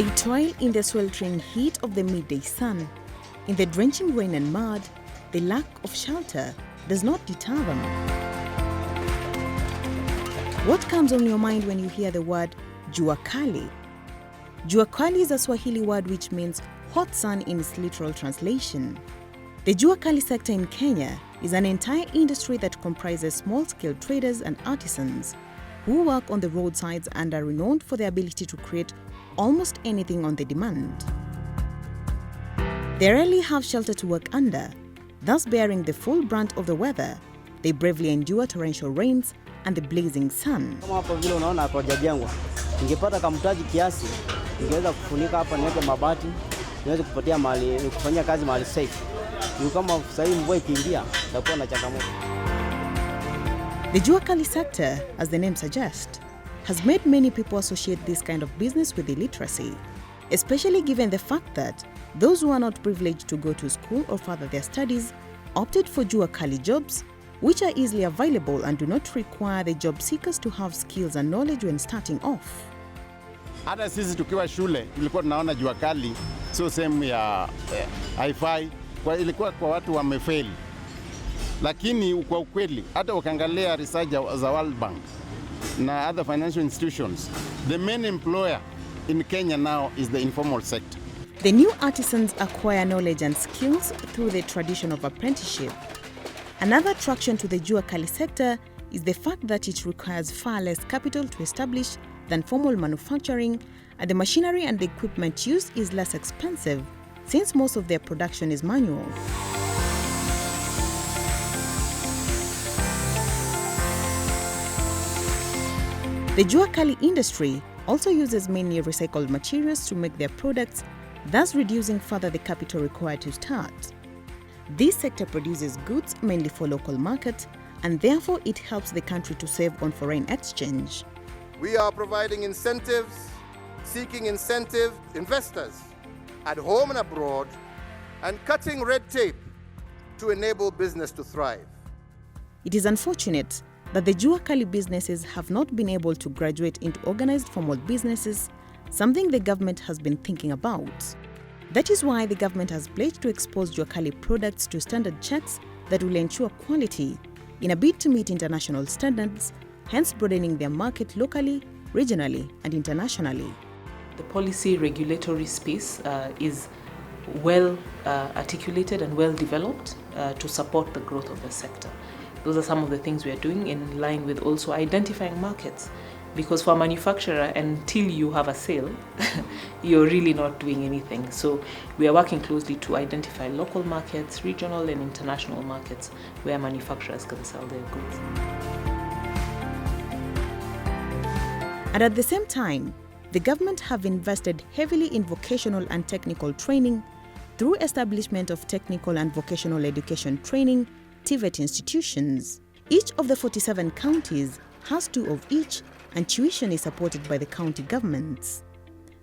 They toil in the sweltering heat of the midday sun. In the drenching rain and mud, the lack of shelter does not deter them. What comes on your mind when you hear the word Jua Kali? Jua Kali is a Swahili word which means hot sun in its literal translation. The Jua Kali sector in Kenya is an entire industry that comprises small-scale traders and artisans who work on the roadsides and are renowned for their ability to create almost anything on the demand. They rarely have shelter to work under, thus bearing the full brunt of the weather. They bravely endure torrential rains and the blazing sun. Kama hapo vile unaona hapo hajajengwa. Ningepata kamtaji kiasi, ningeweza kufunika hapa niweke mabati, niweze kupatia mahali kufanyia kazi mahali safe. Kama sasa hivi mvua ikiingia, itakuwa na changamoto. The Jua Kali sector, as the name suggests, has made many people associate this kind of business with illiteracy, especially given the fact that those who are not privileged to go to school or further their studies opted for Jua Kali jobs, which are easily available and do not require the job seekers to have skills and knowledge when starting off. Hata sisi tukiwa shule tulikuwa tunaona Jua Kali sio sehemu ya hi-fi, ilikuwa kwa watu wamefeli. Lakini kwa ukweli hata ukiangalia research za World Bank na other financial institutions, the main employer in Kenya now is the informal sector. The new artisans acquire knowledge and skills through the tradition of apprenticeship. Another attraction to the Jua Kali sector is the fact that it requires far less capital to establish than formal manufacturing, and the machinery and the equipment used is less expensive since most of their production is manual. The Jua Kali industry also uses mainly recycled materials to make their products, thus reducing further the capital required to start. This sector produces goods mainly for local market, and therefore it helps the country to save on foreign exchange. We are providing incentives, seeking incentive investors at home and abroad, and cutting red tape to enable business to thrive. It is unfortunate that the Jua Kali businesses have not been able to graduate into organized formal businesses, something the government has been thinking about. That is why the government has pledged to expose Jua Kali products to standard checks that will ensure quality in a bid to meet international standards, hence broadening their market locally, regionally, and internationally. The policy regulatory space is well articulated and well developed to support the growth of the sector. Those are some of the things we are doing in line with also identifying markets. Because for a manufacturer, until you have a sale, you're really not doing anything. So we are working closely to identify local markets, regional and international markets where manufacturers can sell their goods. And at the same time, the government have invested heavily in vocational and technical training through establishment of technical and vocational education training TVET institutions. Each of the 47 counties has 2 of each, and tuition is supported by the county governments.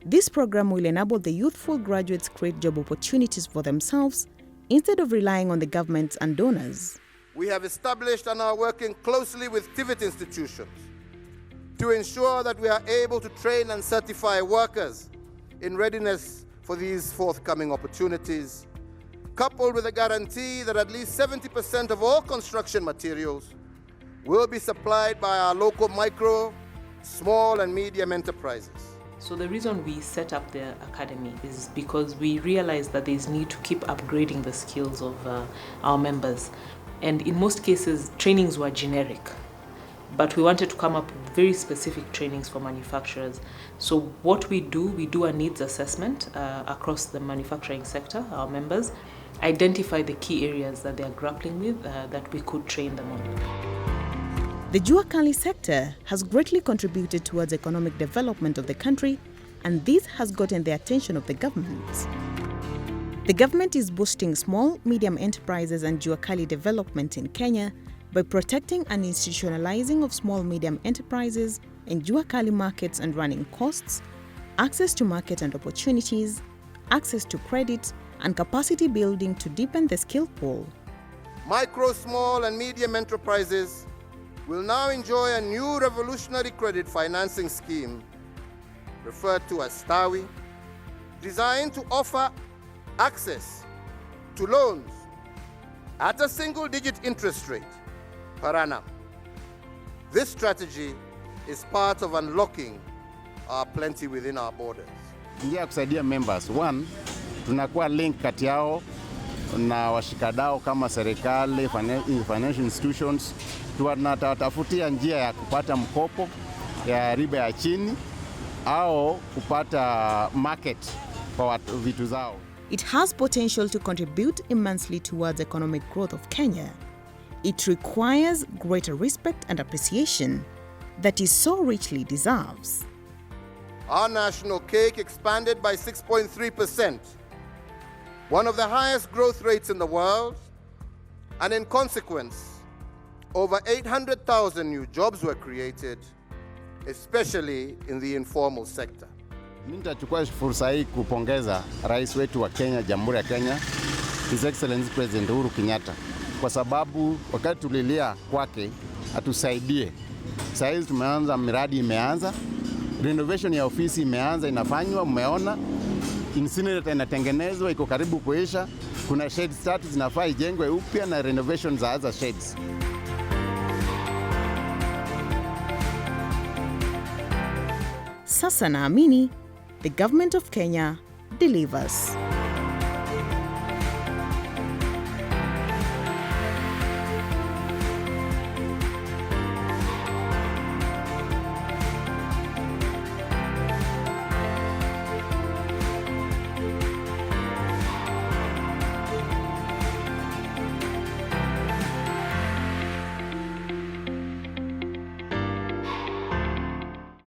This program will enable the youthful graduates create job opportunities for themselves instead of relying on the government and donors. We have established and are working closely with TVET institutions to ensure that we are able to train and certify workers in readiness for these forthcoming opportunities, coupled with a guarantee that at least 70% of all construction materials will be supplied by our local micro, small and medium enterprises. So the reason we set up the academy is because we realize that there is need to keep upgrading the skills of our members. And in most cases, trainings were generic. But we wanted to come up with very specific trainings for manufacturers. So what we do a needs assessment across the manufacturing sector, our members, identify the key areas that they are grappling with that we could train them on. The Jua Kali sector has greatly contributed towards economic development of the country, and this has gotten the attention of the government. The government is boosting small, medium enterprises and Jua Kali development in Kenya by protecting and institutionalizing of small, medium enterprises in Jua Kali markets and running costs, access to market and opportunities, access to credit, and capacity building to deepen the skill pool. Micro, small and medium enterprises will now enjoy a new revolutionary credit financing scheme referred to as STAWI, designed to offer access to loans at a single-digit interest rate per annum. This strategy is part of unlocking our plenty within our borders. Njia ya kusaidia members, one, tunakuwa link kati yao na washikadau kama serikali, financial institutions. Tunatafutia njia ya kupata mkopo ya riba ya chini au kupata market kwa vitu zao. It has potential to contribute immensely towards economic growth of Kenya. It requires greater respect and appreciation that it so richly deserves. Our national cake expanded by 6.3%, one of the highest growth rates in the world, and in consequence, over 800,000 new jobs were created, especially in the informal sector. Mimi nitachukua fursa hii kupongeza Rais wetu wa Kenya, Jamhuri ya Kenya, His Excellency President Uhuru Kenyatta, kwa sababu wakati tulilia kwake atusaidie. Sasa hizi tumeanza, miradi imeanza, renovation ya ofisi imeanza, inafanywa, mmeona. Incinerator inatengenezwa, iko karibu kuisha. Kuna sheds 3 zinafaa ijengwe upya na renovation za other sheds. Sasa naamini the government of Kenya delivers.